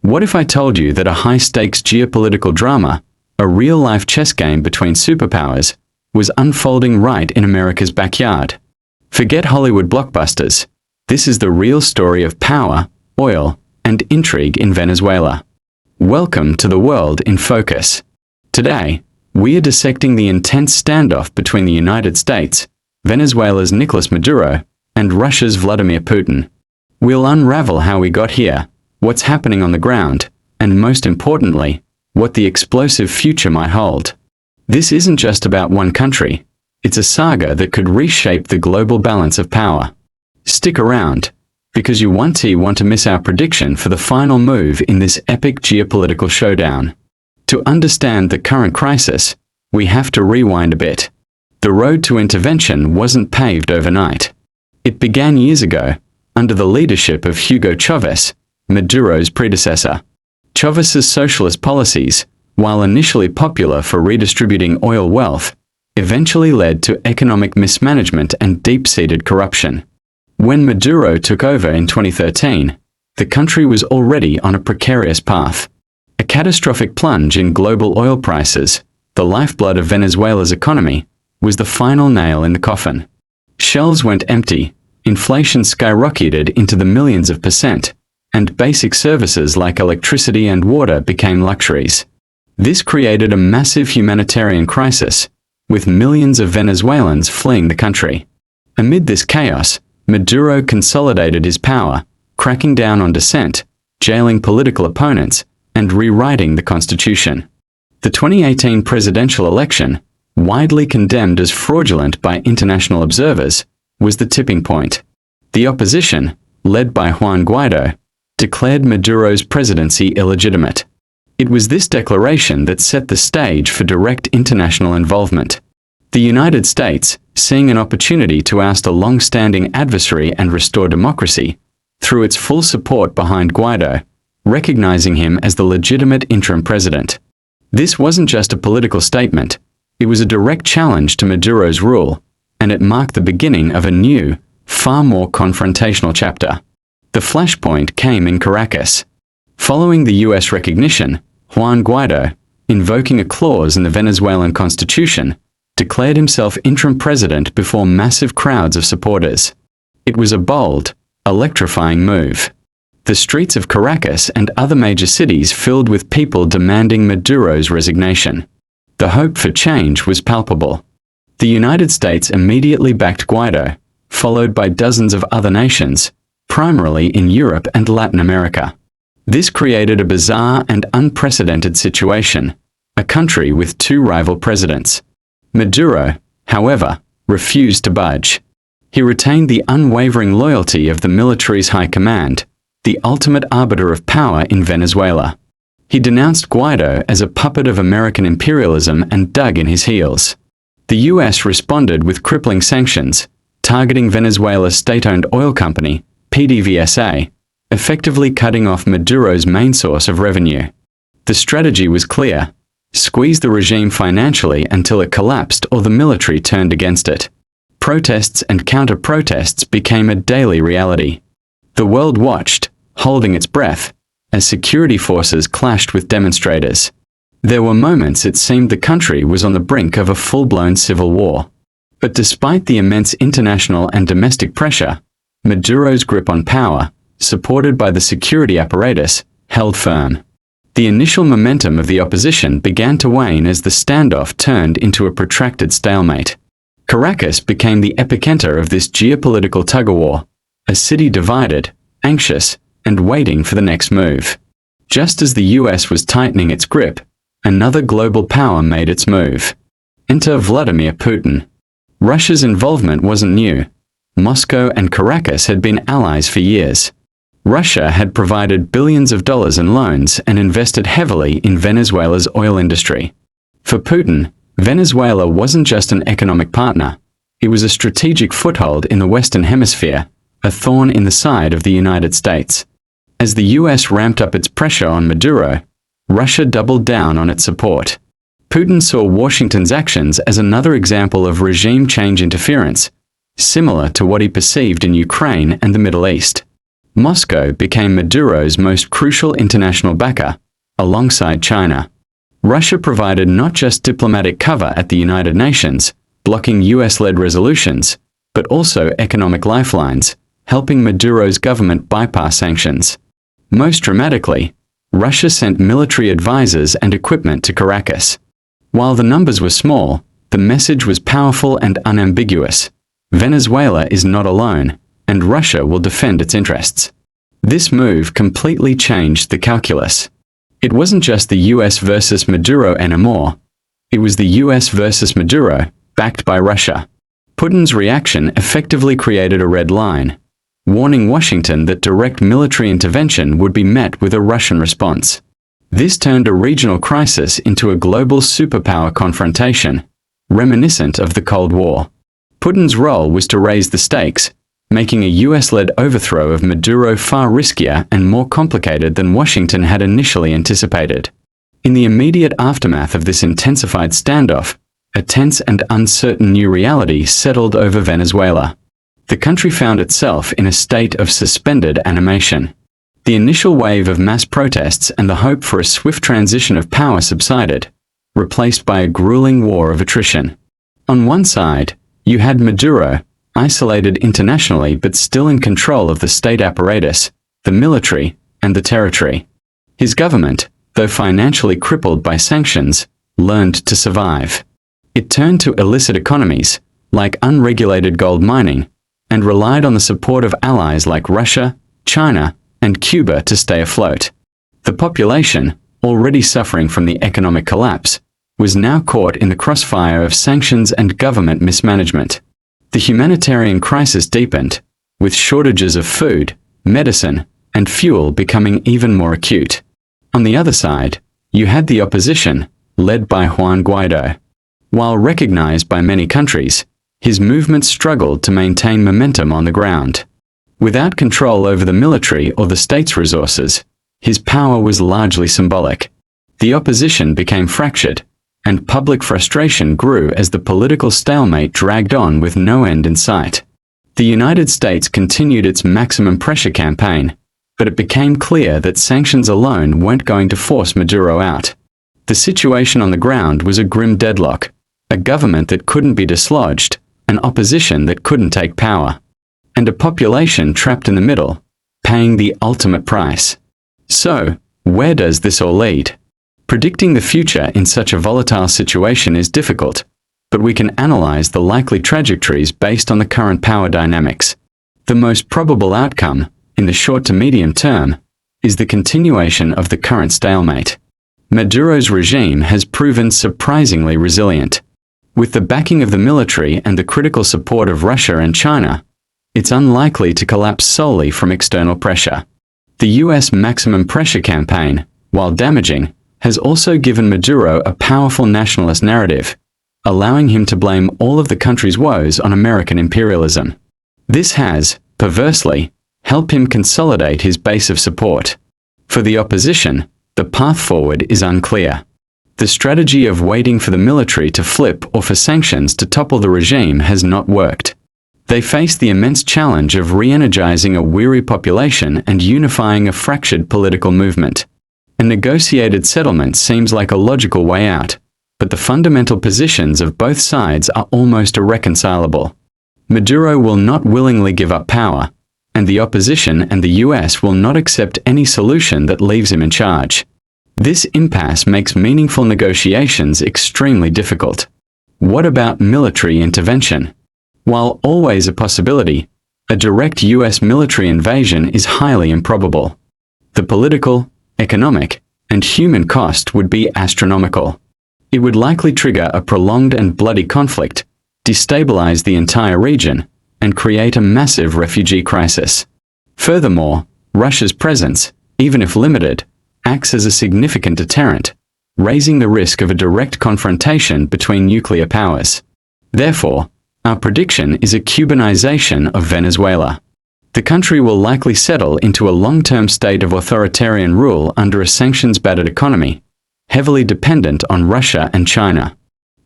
What if I told you that a high-stakes geopolitical drama, a real-life chess game between superpowers, was unfolding right in America's backyard? Forget Hollywood blockbusters. This is the real story of power, oil, and intrigue in Venezuela. Welcome to the World in Focus. Today, we are dissecting the intense standoff between the United States, Venezuela's Nicolás Maduro, and Russia's Vladimir Putin. We'll unravel how we got here, what's happening on the ground, and most importantly, what the explosive future might hold. This isn't just about one country. It's a saga that could reshape the global balance of power. Stick around, because you won't want to miss our prediction for the final move in this epic geopolitical showdown. To understand the current crisis, we have to rewind a bit. The road to intervention wasn't paved overnight. It began years ago, under the leadership of Hugo Chavez, Maduro's predecessor. Chavez's socialist policies, while initially popular for redistributing oil wealth, eventually led to economic mismanagement and deep-seated corruption. When Maduro took over in 2013, the country was already on a precarious path. A catastrophic plunge in global oil prices, the lifeblood of Venezuela's economy, was the final nail in the coffin. Shelves went empty, inflation skyrocketed into the millions of %, and basic services like electricity and water became luxuries. This created a massive humanitarian crisis, with millions of Venezuelans fleeing the country. Amid this chaos, Maduro consolidated his power, cracking down on dissent, jailing political opponents, and rewriting the constitution. The 2018 presidential election, widely condemned as fraudulent by international observers, was the tipping point. The opposition, led by Juan Guaido, declared Maduro's presidency illegitimate. It was this declaration that set the stage for direct international involvement. The United States, seeing an opportunity to oust a long-standing adversary and restore democracy, threw its full support behind Guaido, recognizing him as the legitimate interim president. This wasn't just a political statement, it was a direct challenge to Maduro's rule, and it marked the beginning of a new, far more confrontational chapter. The flashpoint came in Caracas. Following the US recognition, Juan Guaido, invoking a clause in the Venezuelan constitution, declared himself interim president before massive crowds of supporters. It was a bold, electrifying move. The streets of Caracas and other major cities filled with people demanding Maduro's resignation. The hope for change was palpable. The United States immediately backed Guaido, followed by dozens of other nations, primarily in Europe and Latin America. This created a bizarre and unprecedented situation, a country with two rival presidents. Maduro, however, refused to budge. He retained the unwavering loyalty of the military's high command, the ultimate arbiter of power in Venezuela. He denounced Guaido as a puppet of American imperialism and dug in his heels. The US responded with crippling sanctions, targeting Venezuela's state-owned oil company, PDVSA, effectively cutting off Maduro's main source of revenue. The strategy was clear: squeeze the regime financially until it collapsed or the military turned against it. Protests and counter-protests became a daily reality. The world watched, holding its breath, as security forces clashed with demonstrators. There were moments it seemed the country was on the brink of a full-blown civil war. But despite the immense international and domestic pressure, Maduro's grip on power, supported by the security apparatus, held firm. The initial momentum of the opposition began to wane as the standoff turned into a protracted stalemate. Caracas became the epicenter of this geopolitical tug-of-war, a city divided, anxious, and waiting for the next move. Just as the US was tightening its grip, another global power made its move. Enter Vladimir Putin. Russia's involvement wasn't new. Moscow and Caracas had been allies for years. Russia had provided billions of dollars in loans and invested heavily in Venezuela's oil industry. For Putin, Venezuela wasn't just an economic partner, it was a strategic foothold in the Western Hemisphere, a thorn in the side of the United States. As the US ramped up its pressure on Maduro, Russia doubled down on its support. Putin saw Washington's actions as another example of regime change interference, similar to what he perceived in Ukraine and the Middle East. Moscow became Maduro's most crucial international backer, alongside China. Russia provided not just diplomatic cover at the United Nations, blocking US-led resolutions, but also economic lifelines, helping Maduro's government bypass sanctions. Most dramatically, Russia sent military advisors and equipment to Caracas. While the numbers were small, the message was powerful and unambiguous. Venezuela is not alone, and Russia will defend its interests. This move completely changed the calculus. It wasn't just the US versus Maduro anymore. It was the US versus Maduro, backed by Russia. Putin's reaction effectively created a red line, warning Washington that direct military intervention would be met with a Russian response. This turned a regional crisis into a global superpower confrontation, reminiscent of the Cold War. Putin's role was to raise the stakes, making a US-led overthrow of Maduro far riskier and more complicated than Washington had initially anticipated. In the immediate aftermath of this intensified standoff, a tense and uncertain new reality settled over Venezuela. The country found itself in a state of suspended animation. The initial wave of mass protests and the hope for a swift transition of power subsided, replaced by a grueling war of attrition. On one side, you had Maduro, isolated internationally but still in control of the state apparatus, the military, and the territory. His government, though financially crippled by sanctions, learned to survive. It turned to illicit economies, like unregulated gold mining, and relied on the support of allies like Russia, China, and Cuba to stay afloat. The population, already suffering from the economic collapse, was now caught in the crossfire of sanctions and government mismanagement. The humanitarian crisis deepened, with shortages of food, medicine, and fuel becoming even more acute. On the other side, you had the opposition, led by Juan Guaido. While recognized by many countries, his movement struggled to maintain momentum on the ground. Without control over the military or the state's resources, his power was largely symbolic. The opposition became fractured, and public frustration grew as the political stalemate dragged on with no end in sight. The United States continued its maximum pressure campaign, but it became clear that sanctions alone weren't going to force Maduro out. The situation on the ground was a grim deadlock, a government that couldn't be dislodged, an opposition that couldn't take power, and a population trapped in the middle, paying the ultimate price. So, where does this all lead? Predicting the future in such a volatile situation is difficult, but we can analyze the likely trajectories based on the current power dynamics. The most probable outcome, in the short to medium term, is the continuation of the current stalemate. Maduro's regime has proven surprisingly resilient. With the backing of the military and the critical support of Russia and China, it's unlikely to collapse solely from external pressure. The US maximum pressure campaign, while damaging, has also given Maduro a powerful nationalist narrative, allowing him to blame all of the country's woes on American imperialism. This has, perversely, helped him consolidate his base of support. For the opposition, the path forward is unclear. The strategy of waiting for the military to flip or for sanctions to topple the regime has not worked. They face the immense challenge of re-energizing a weary population and unifying a fractured political movement. A negotiated settlement seems like a logical way out, but the fundamental positions of both sides are almost irreconcilable. Maduro will not willingly give up power, and the opposition and the US will not accept any solution that leaves him in charge. This impasse makes meaningful negotiations extremely difficult. What about military intervention? While always a possibility, a direct US military invasion is highly improbable. The political, economic, and human cost would be astronomical. It would likely trigger a prolonged and bloody conflict, destabilize the entire region, and create a massive refugee crisis. Furthermore, Russia's presence, even if limited, acts as a significant deterrent, raising the risk of a direct confrontation between nuclear powers. Therefore, our prediction is a Cubanization of Venezuela. The country will likely settle into a long-term state of authoritarian rule under a sanctions-battered economy, heavily dependent on Russia and China.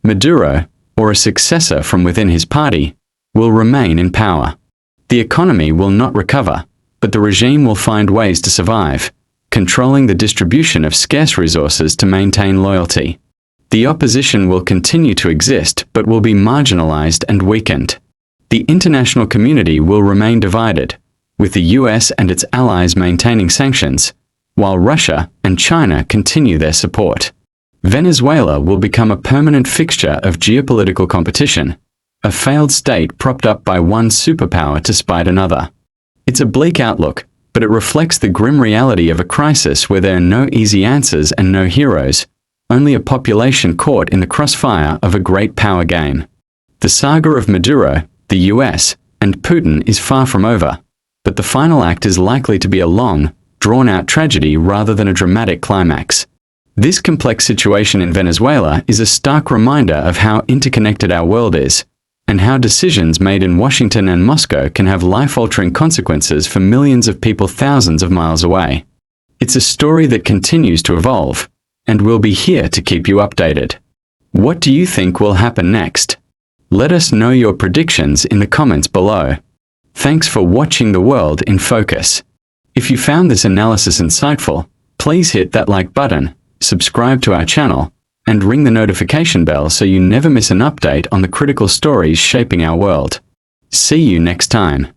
Maduro, or a successor from within his party, will remain in power. The economy will not recover, but the regime will find ways to survive, controlling the distribution of scarce resources to maintain loyalty. The opposition will continue to exist but will be marginalized and weakened. The international community will remain divided, with the US and its allies maintaining sanctions, while Russia and China continue their support. Venezuela will become a permanent fixture of geopolitical competition, a failed state propped up by one superpower to spite another. It's a bleak outlook, but it reflects the grim reality of a crisis where there are no easy answers and no heroes, only a population caught in the crossfire of a great power game. The saga of Maduro, the US, and Putin is far from over, but the final act is likely to be a long, drawn-out tragedy rather than a dramatic climax. This complex situation in Venezuela is a stark reminder of how interconnected our world is, and how decisions made in Washington and Moscow can have life-altering consequences for millions of people thousands of miles away. It's a story that continues to evolve, and we'll be here to keep you updated. What do you think will happen next? Let us know your predictions in the comments below. Thanks for watching The World in Focus. If you found this analysis insightful, please hit that like button, subscribe to our channel, and ring the notification bell so you never miss an update on the critical stories shaping our world. See you next time.